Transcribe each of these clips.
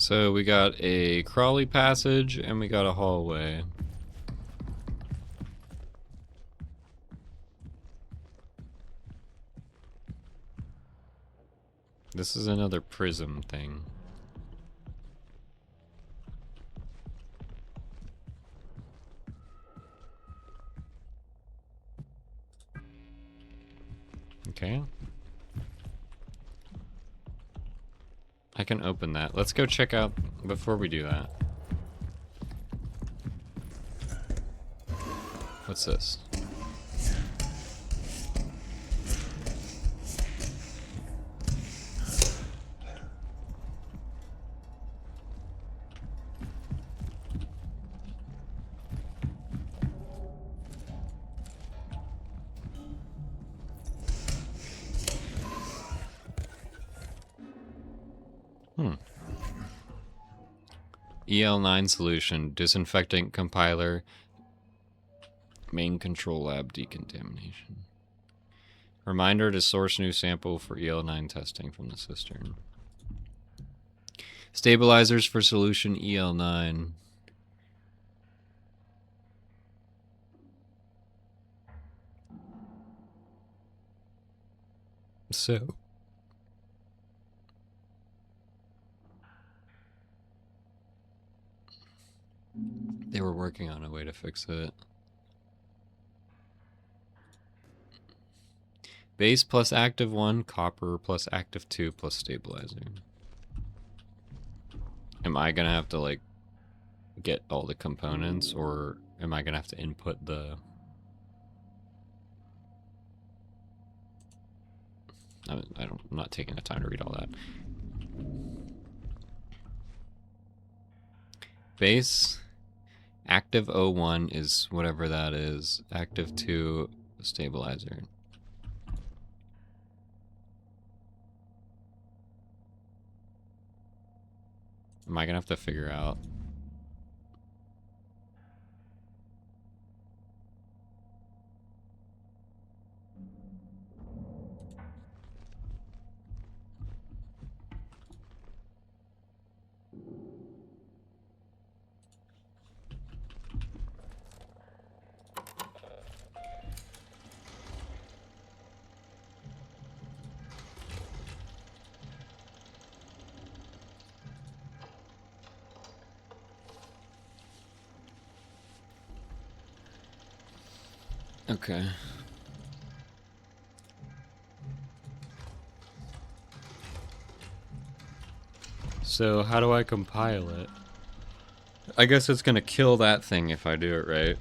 So we got a crawly passage and we got a hallway. This is another prism thing. Okay. I can open that. Let's go check out before we do that. What's this? EL9 solution, disinfectant compiler, main control lab decontamination. Reminder to source new sample for EL9 testing from the cistern. Stabilizers for solution EL9. So they were working on a way to fix it. Base plus active 1, copper plus active 2 plus stabilizer. Am I gonna have to like get all the components, or am I gonna have to input the... I'm not taking the time to read all that. Base active 01 is whatever that is. Active 2 stabilizer. Am I gonna have to figure out? Okay. So how do I compile it? I guess it's gonna kill that thing if I do it right.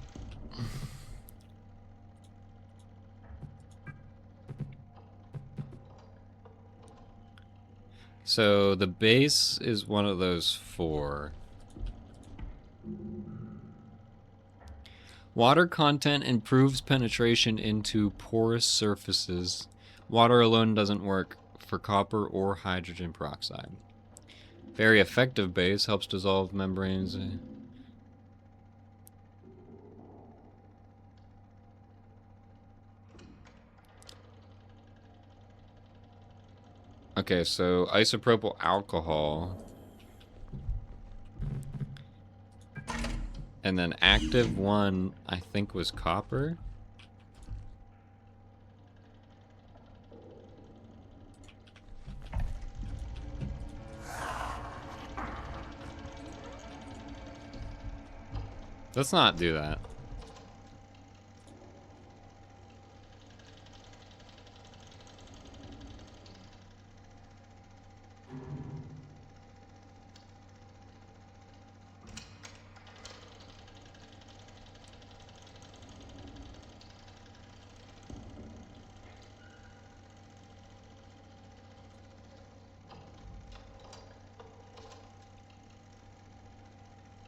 So the base is one of those 4. Water content improves penetration into porous surfaces. Water alone doesn't work for copper or hydrogen peroxide. Very effective base, helps dissolve membranes. Okay, so isopropyl alcohol. And then active 1, I think, was copper. Let's not do that.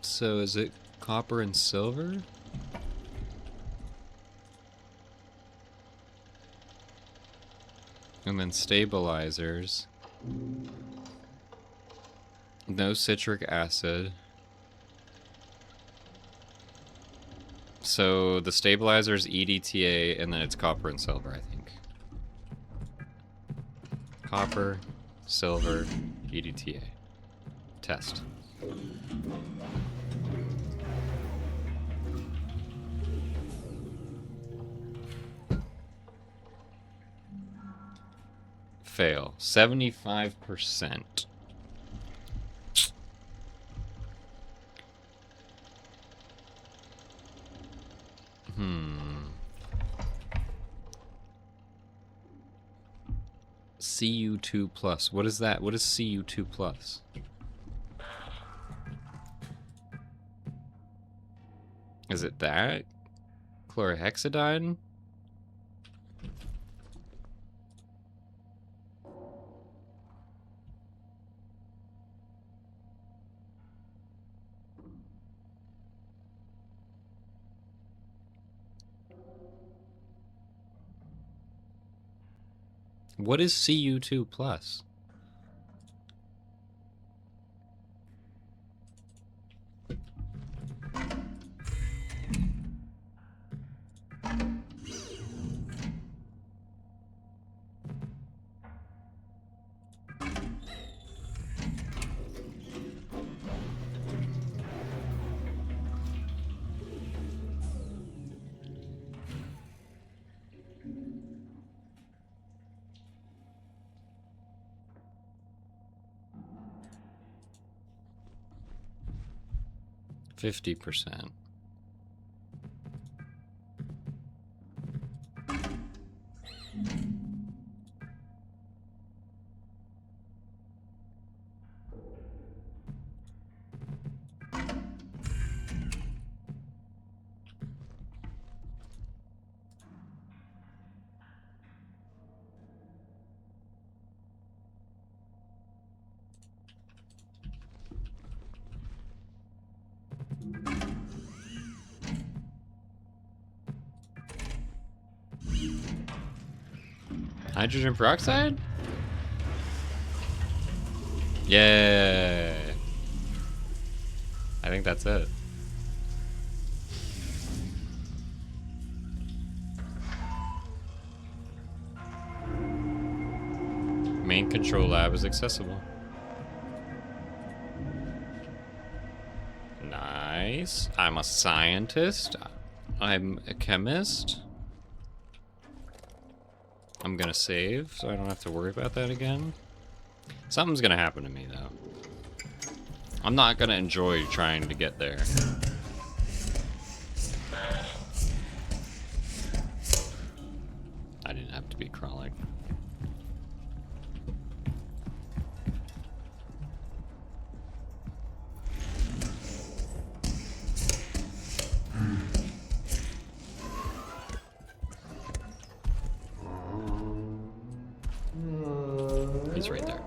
So is it copper and silver? And then stabilizers. No citric acid. So the stabilizer's EDTA, and then it's copper and silver, I think. Copper, silver, EDTA. Test. Fail. 75%. CU2 plus. What is that? What is CU2 plus? Is it that? Chlorhexidine? What is CU2 plus? %. Hydrogen peroxide? Yeah. I think that's it. Main control lab is accessible. Nice. I'm a scientist. I'm a chemist. I'm gonna save, so I don't have to worry about that again. Something's gonna happen to me, though. I'm not gonna enjoy trying to get there. I didn't have to be crawling. He's right there.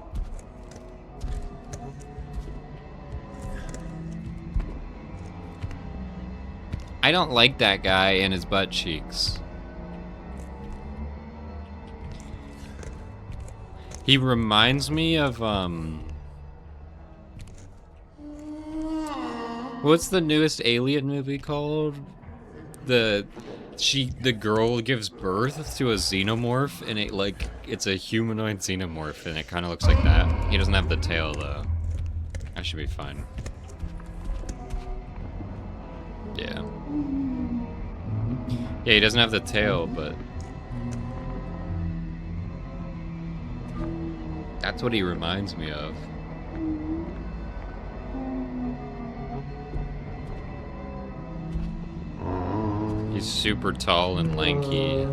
I don't like that guy and his butt cheeks. He reminds me of, what's the newest Alien movie called? The girl gives birth to a xenomorph, and it's a humanoid xenomorph, and it kind of looks like that. He doesn't have the tail, though. I should be fine. Yeah. Yeah, he doesn't have the tail, but that's what he reminds me of. He's super tall and lanky.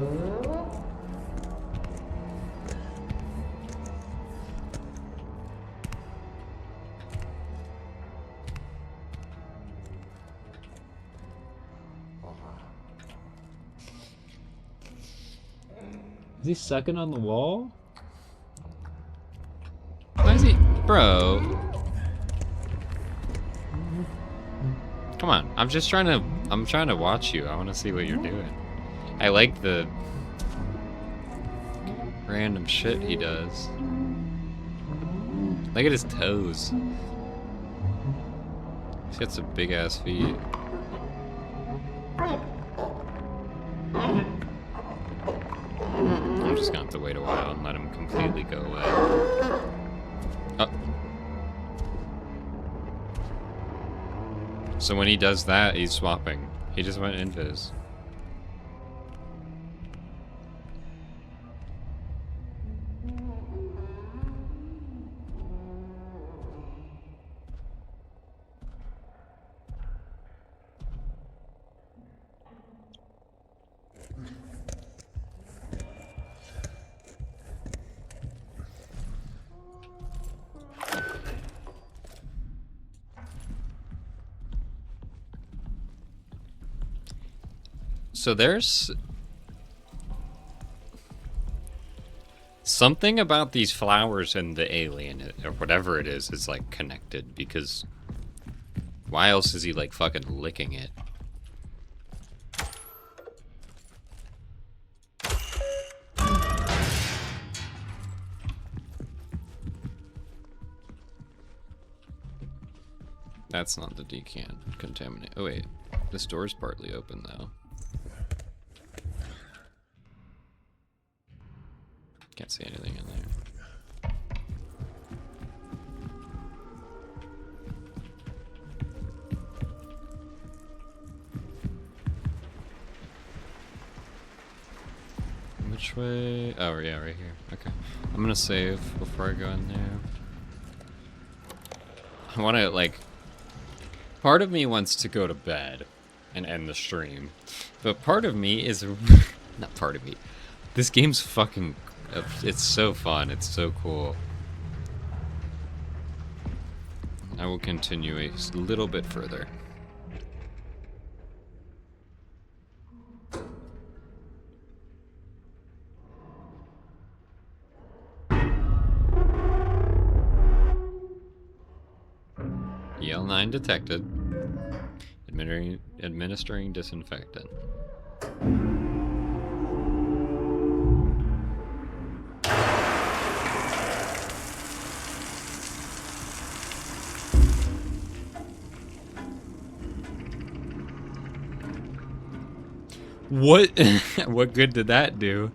Is he sucking on the wall? Why is he... Bro. Come on, I'm trying to watch you. I want to see what you're doing. I like the random shit he does. Look at his toes. He's got some big ass feet. I'm just gonna have to wait a while and let him completely go away. Oh. So when he does that, he's swapping. He just went invis. So there's something about these flowers and the alien, or whatever it is like connected, because why else is he like fucking licking it? That's not the decant contaminate. Oh wait, this door's partly open though. Can't see anything in there. Which way? Oh yeah, right here. Okay. I'm gonna save before I go in there. I wanna like... Part of me wants to go to bed and end the stream. But part of me is... Not part of me. This game's fucking... It's so fun. It's so cool. I will continue a little bit further. EL9 detected. Administering disinfectant. What? What good did that do?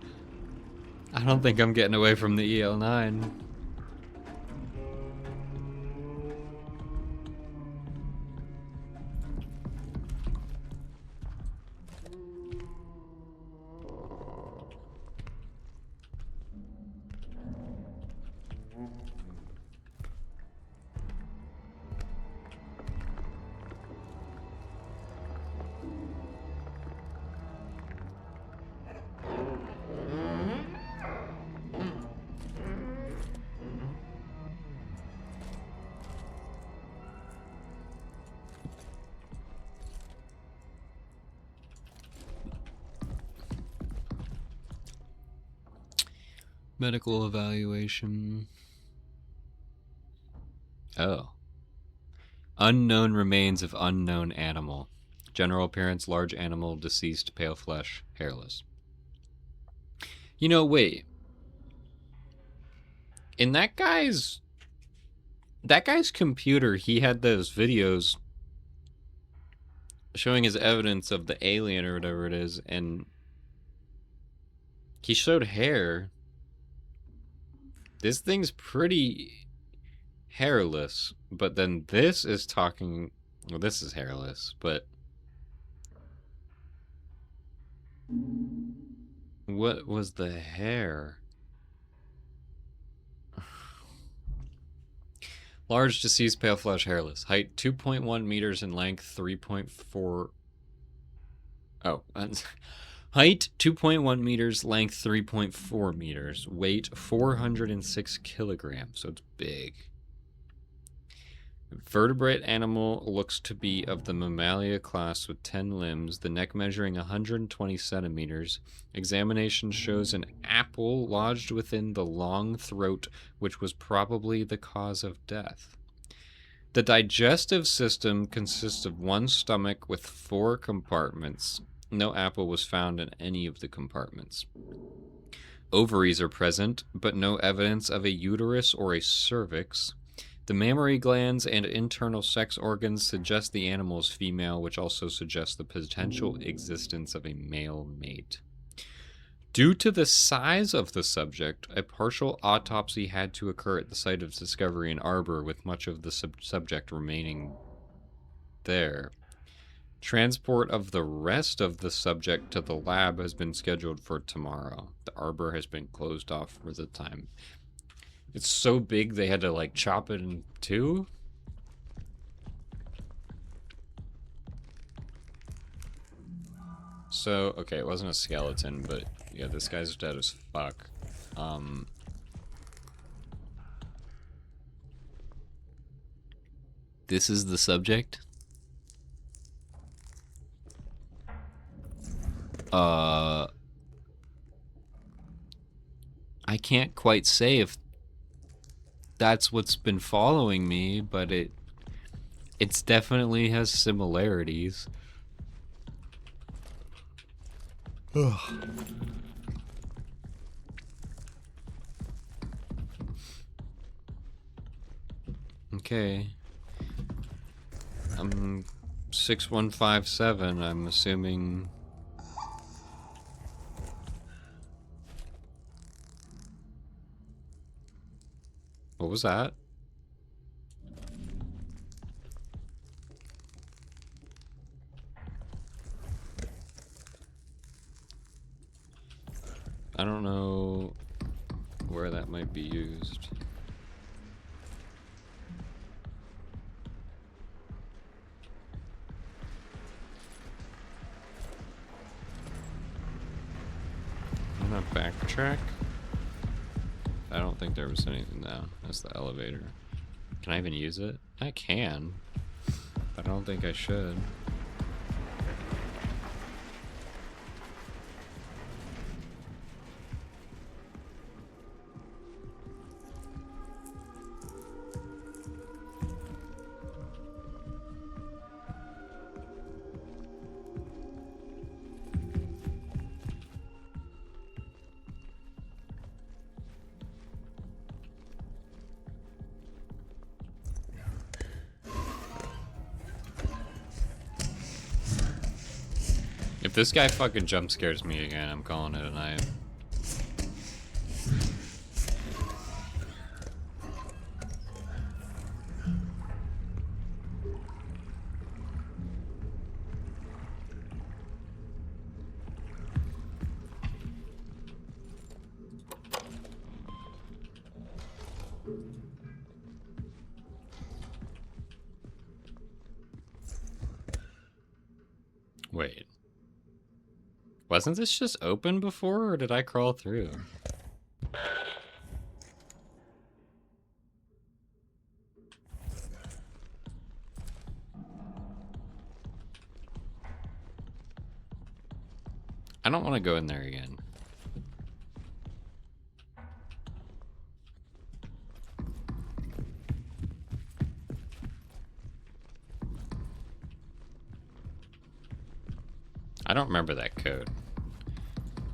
I don't think I'm getting away from the EL9. Medical evaluation. Oh. Unknown remains of unknown animal. General appearance, large animal, deceased, pale flesh, hairless. You know, wait. In that guy's computer, he had those videos showing his evidence of the alien or whatever it is, and he showed hair. This thing's pretty hairless, but then this is talking... Well, this is hairless, but... What was the hair? Large, deceased, pale flesh, hairless. Height 2.1 meters in length, 3.4... Oh, height 2.1 meters, length 3.4 meters, weight 406 kilograms, so it's big. Vertebrate animal looks to be of the Mammalia class with 10 limbs, the neck measuring 120 centimeters. Examination shows an apple lodged within the long throat, which was probably the cause of death. The digestive system consists of one stomach with 4 compartments. No apple was found in any of the compartments. Ovaries are present, but no evidence of a uterus or a cervix. The mammary glands and internal sex organs suggest the animal is female, which also suggests the potential existence of a male mate. Due to the size of the subject, a partial autopsy had to occur at the site of discovery in Arbor, with much of the subject remaining there. Transport of the rest of the subject to the lab has been scheduled for tomorrow. The arbor has been closed off for the time. It's so big they had to like chop it in two? So, okay, it wasn't a skeleton, but yeah, this guy's dead as fuck. This is the subject? I can't quite say if that's what's been following me, but it's definitely has similarities. Ugh. Okay. 6157, I'm assuming. What was that? I don't know where that might be used. I'm gonna backtrack. I don't think there was anything down. That's the elevator. Can I even use it? I can, but I don't think I should. If this guy fucking jump scares me again, I'm calling it a night. Wait. Wasn't this just open before, or did I crawl through? I don't want to go in there again. I don't remember that code.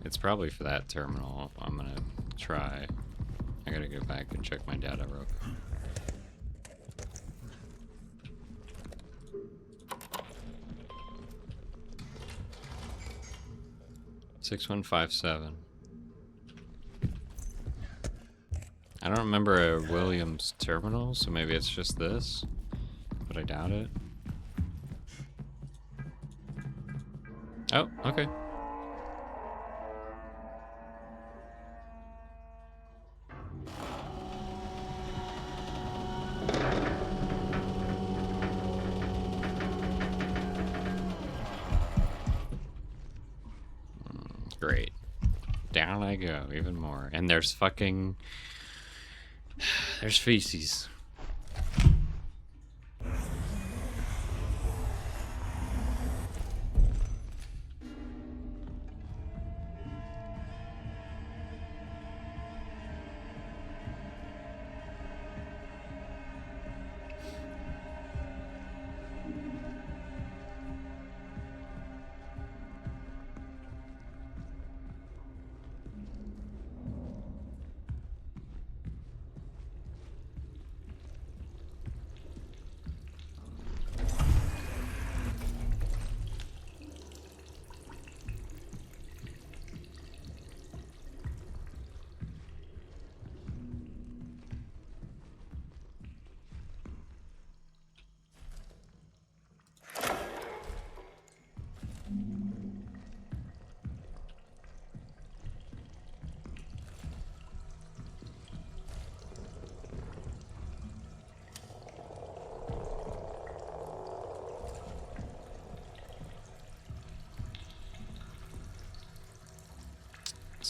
It's probably for that terminal. I'm gonna try. I gotta go back and check my data real quick. $6157. I don't remember a Williams terminal, so maybe it's just this, but I doubt it. Oh, okay. Great. Down I go, even more. And there's fucking... There's feces.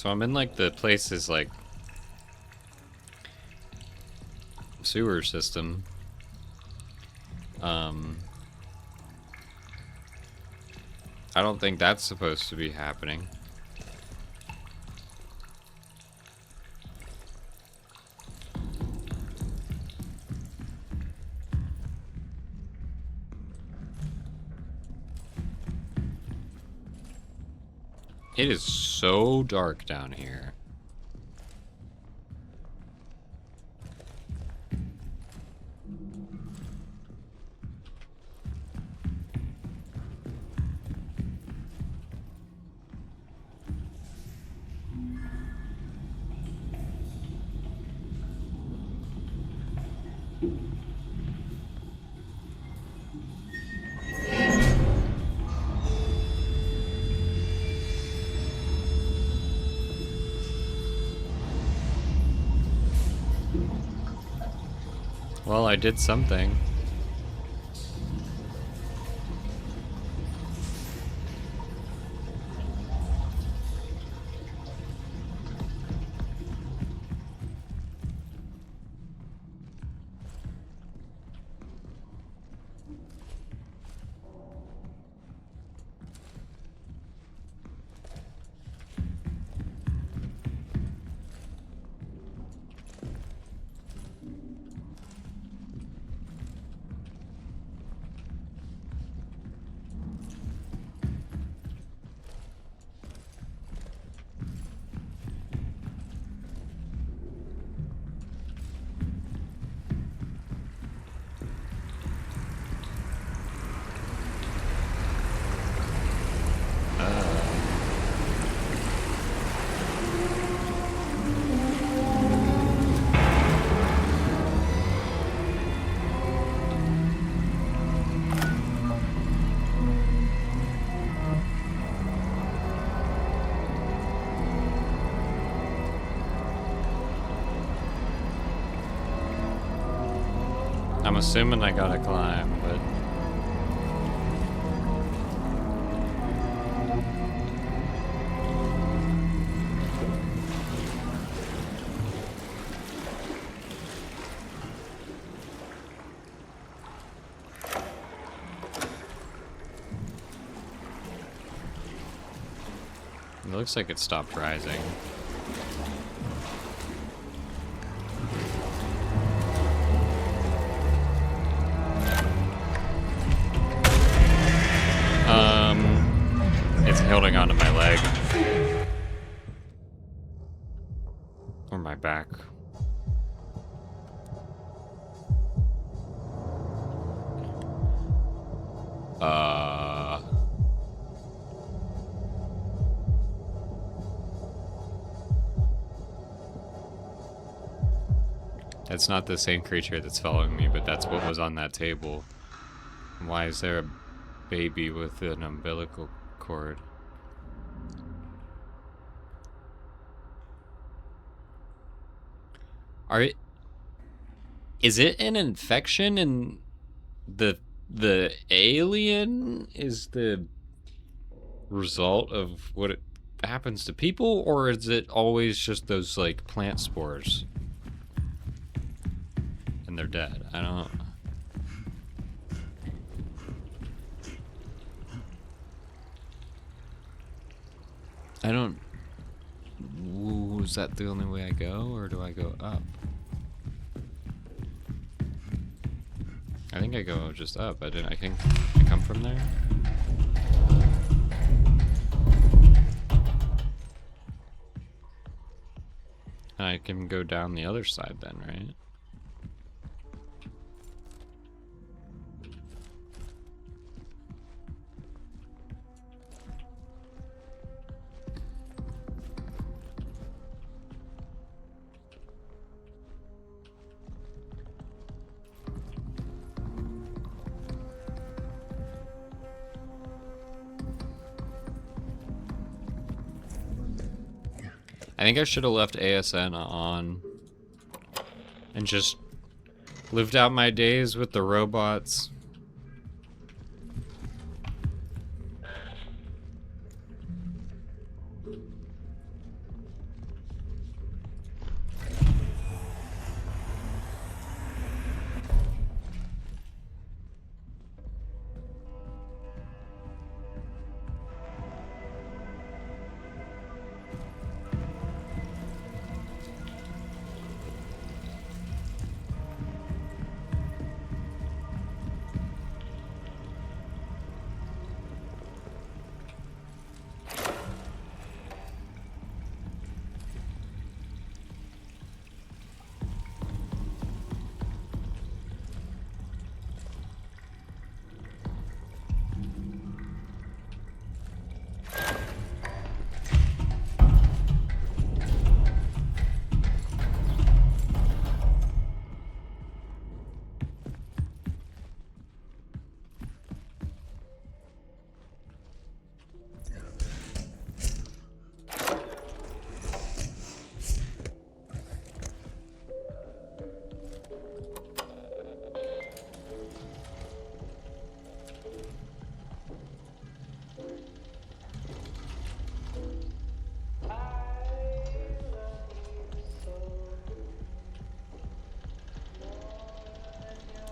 So I'm in like the place's like sewer system. I don't think that's supposed to be happening. It is so dark down here. Well, I did something. I'm assuming I gotta climb, but... It looks like it stopped rising. It's holding onto my leg. Or my back. That's not the same creature that's following me, but that's what was on that table. Why is there a baby with an umbilical cord? Is it an infection and the alien is the result of what it happens to people, or is it always just those like plant spores? And they're dead. I don't... Is that the only way I go, or do I go up? I think I go just up. I think I come from there. And I can go down the other side then, right? I think I should have left ASN on and just lived out my days with the robots.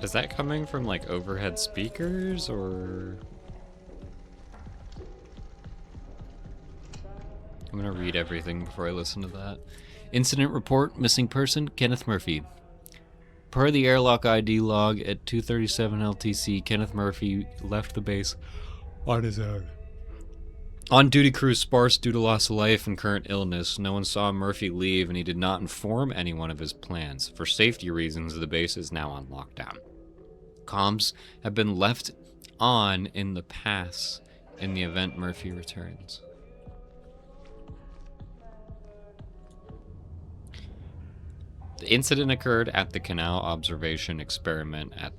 Is that coming from like overhead speakers or? I'm gonna read everything before I listen to that. Incident report, missing person, Kenneth Murphy. Per the airlock ID log at 2:37 LTC, Kenneth Murphy left the base on his own. On-duty crew sparse due to loss of life and current illness. No one saw Murphy leave, and he did not inform anyone of his plans. For safety reasons, the base is now on lockdown. Comms have been left on in the pass in the event Murphy returns. The incident occurred at the Canal observation experiment at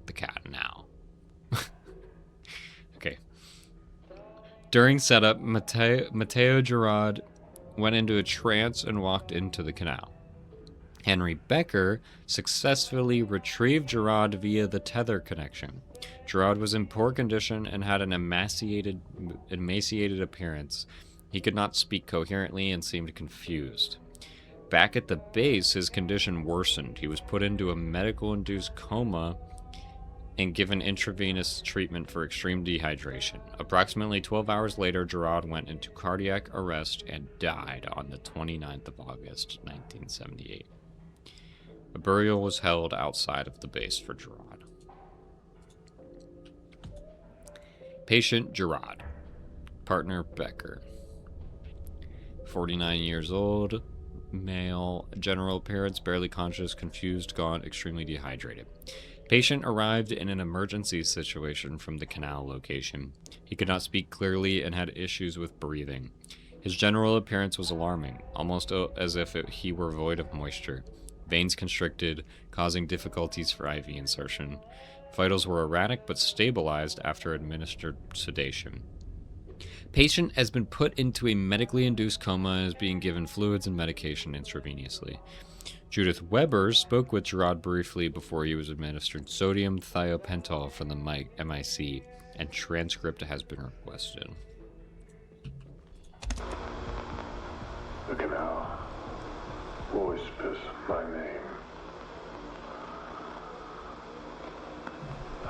the Canal. Okay. During setup, Matteo Gerard went into a trance and walked into the canal. Henry Becker successfully retrieved Gerard via the tether connection. Gerard was in poor condition and had an emaciated appearance. He could not speak coherently and seemed confused. Back at the base, his condition worsened. He was put into a medical-induced coma and given intravenous treatment for extreme dehydration. Approximately 12 hours later, Gerard went into cardiac arrest and died on the 29th of August, 1978. A burial was held outside of the base for Gerard. Patient Gerard. Partner Becker. 49 years old. Male. General appearance, barely conscious, confused, gaunt, extremely dehydrated. Patient arrived in an emergency situation from the Canal location. He could not speak clearly and had issues with breathing. His general appearance was alarming, almost as if he were void of moisture. Veins constricted, causing difficulties for IV insertion. Vitals were erratic but stabilized after administered sedation. Patient has been put into a medically induced coma and is being given fluids and medication intravenously. Judith Weber spoke with Gerard briefly before he was administered sodium thiopental from the MIC, and transcript has been requested. The Canal whispers my name,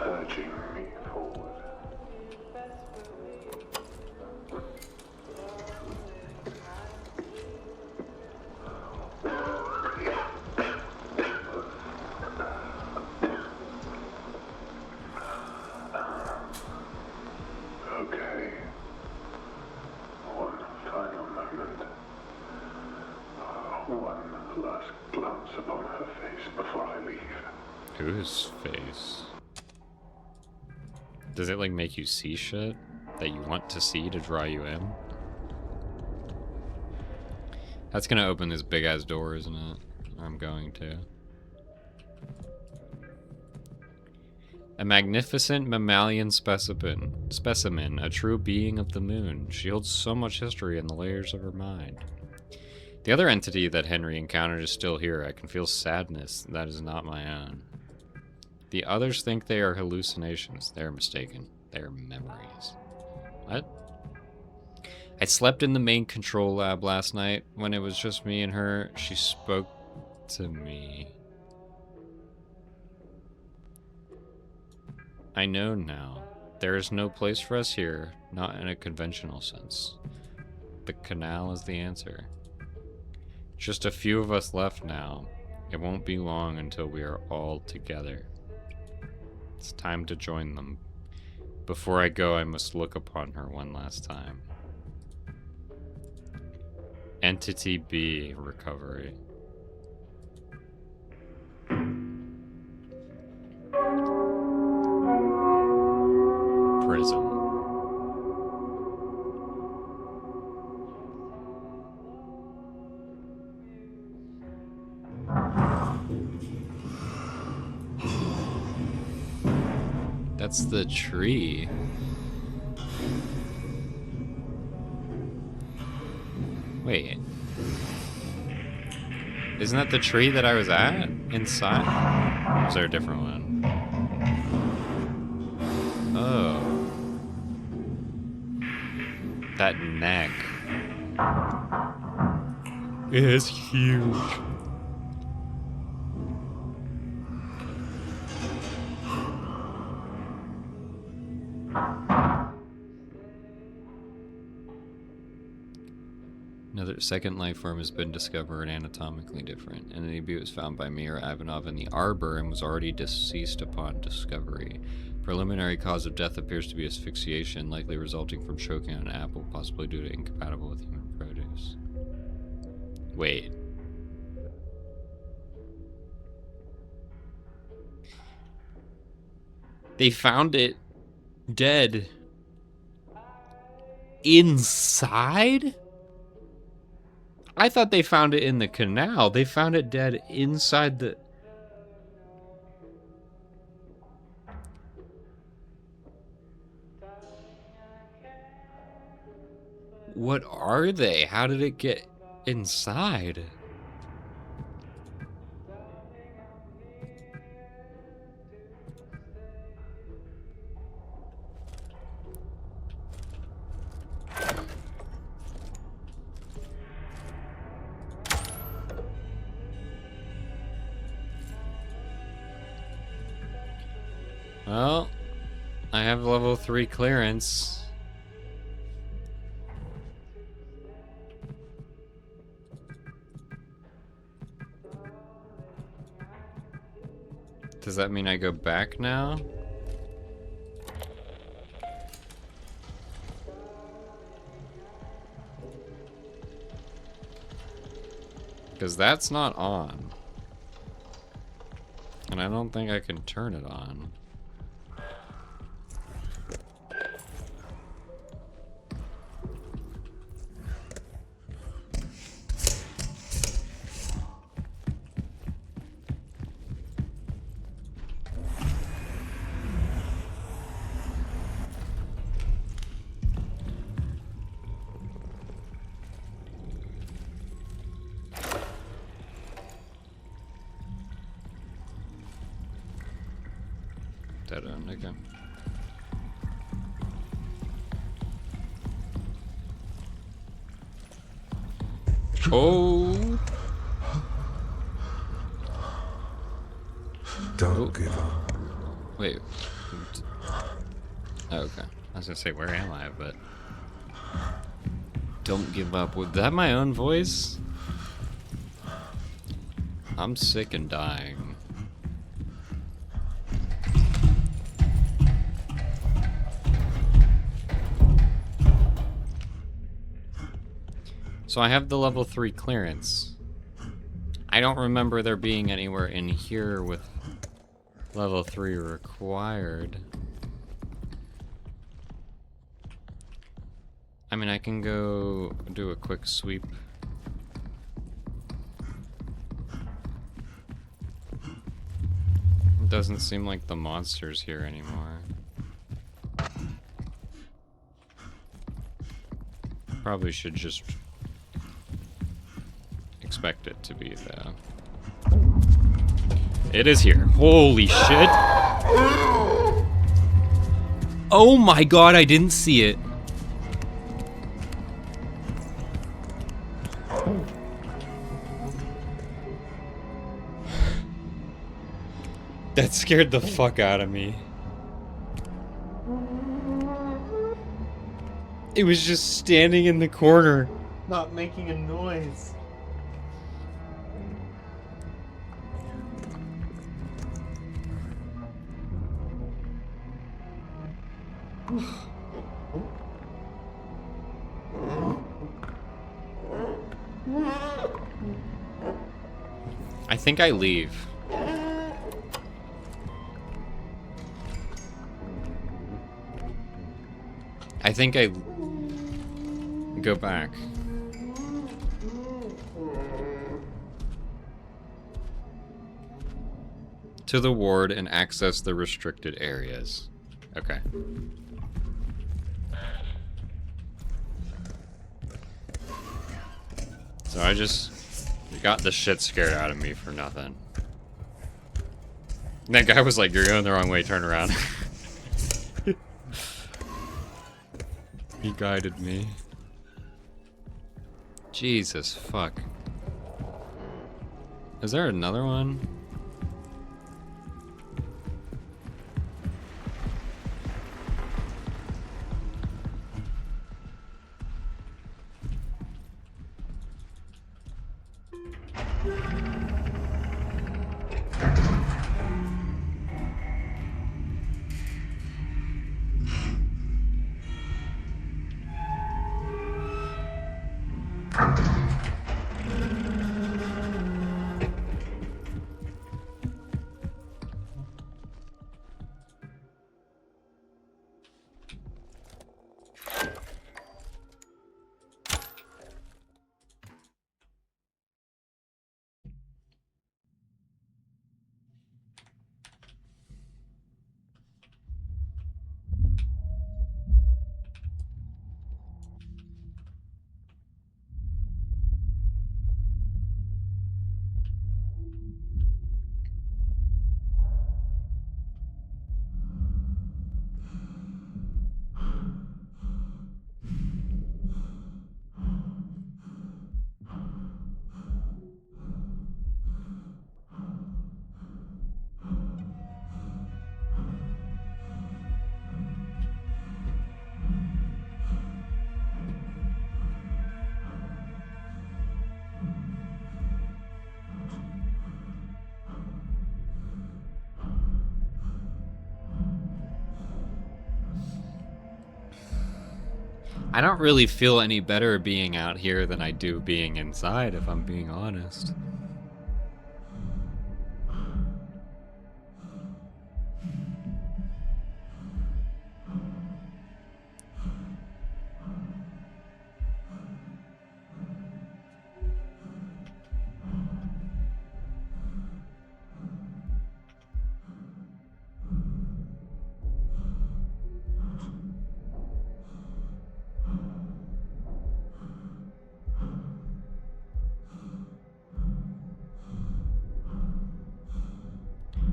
urging me forward. Okay. One final moment. One last glance upon her face before I leave. Whose face? Does it like make you see shit that you want to see to draw you in? That's gonna open this big ass door, isn't it? I'm going to. A magnificent mammalian specimen, a true being of the moon. She holds so much history in the layers of her mind. The other entity that Henry encountered is still here. I can feel sadness that is not my own. The others think they are hallucinations. They are mistaken. They are memories. What? I slept in the main control lab last night. When it was just me and her, she spoke to me. I know now. There is no place for us here, not in a conventional sense. The canal is the answer. Just a few of us left now. It won't be long until we are all together. It's time to join them. Before I go, I must look upon her one last time. Entity B, recovery. Prison. That's the tree. Wait. Isn't that the tree that I was at? Inside? Or was there a different one? Oh. That neck. It is huge. Another second life form has been discovered, anatomically different. An NAB was found by Mir Ivanov in the arbor and was already deceased upon discovery. Preliminary cause of death appears to be asphyxiation, likely resulting from choking on an apple, possibly due to incompatible with human produce. Wait. They found it dead inside? I thought they found it in the canal. They found it dead inside the... What are they? How did it get inside? Well, I have level 3 clearance. Does that mean I go back now? Because that's not on. And I don't think I can turn it on. Dead end again. Oh! Don't give up. Wait. Oh, okay. I was gonna say, where am I? But don't give up. Was that my own voice? I'm sick and dying. So I have the level 3 clearance. I don't remember there being anywhere in here with level 3 required. I mean, I can go do a quick sweep. It doesn't seem like the monster's here anymore. Probably should just expect it to be there. It is here. Holy shit! Oh my god, I didn't see it. That scared the fuck out of me. It was just standing in the corner, not making a noise. I think I leave. I think I go back. To the ward and access the restricted areas. Okay. So I just got the shit scared out of me for nothing. And that guy was like, "You're going the wrong way, turn around." He guided me. Jesus fuck. Is there another one? I don't really feel any better being out here than I do being inside, if I'm being honest.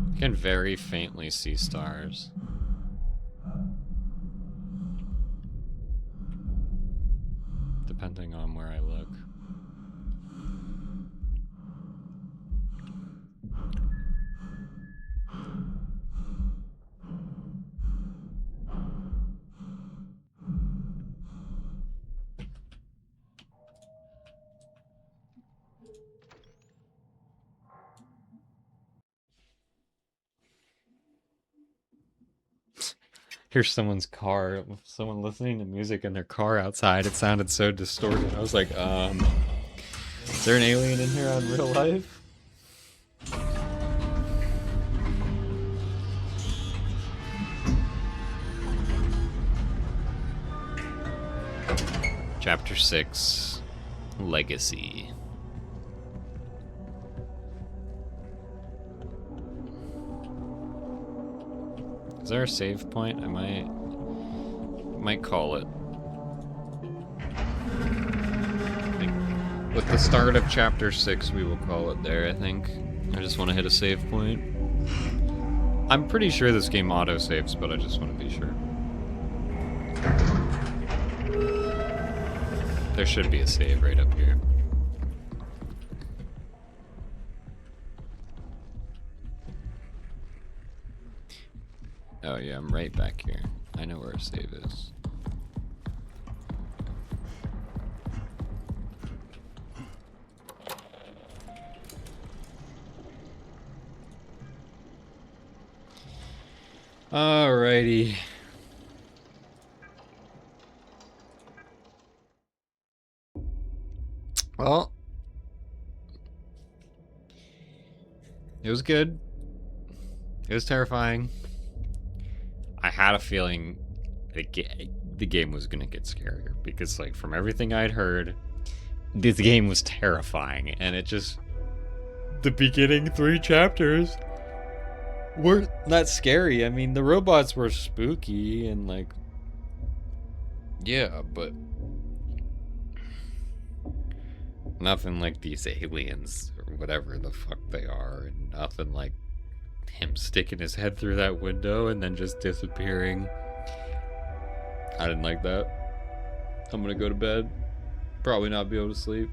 I can very faintly see stars. Depending on where I look. Here's someone's car, someone listening to music in their car outside. It sounded so distorted. I was like, is there an alien in here on real life? Chapter 6, Legacy. Is there a save point? I might call it. With the start of chapter 6, we will call it there, I think. I just want to hit a save point. I'm pretty sure this game auto-saves, but I just want to be sure. There should be a save right up here. Oh yeah, I'm right back here. I know where a save is. Alrighty. Well, it was good. It was terrifying. I had a feeling the game was gonna get scarier because, like, from everything I'd heard, this game was terrifying, and it just, the beginning 3 chapters weren't that scary. I mean, the robots were spooky and, like, yeah, but nothing like these aliens or whatever the fuck they are, and nothing like him sticking his head through that window and then just disappearing. I didn't like that. I'm gonna go to bed. Probably not be able to sleep.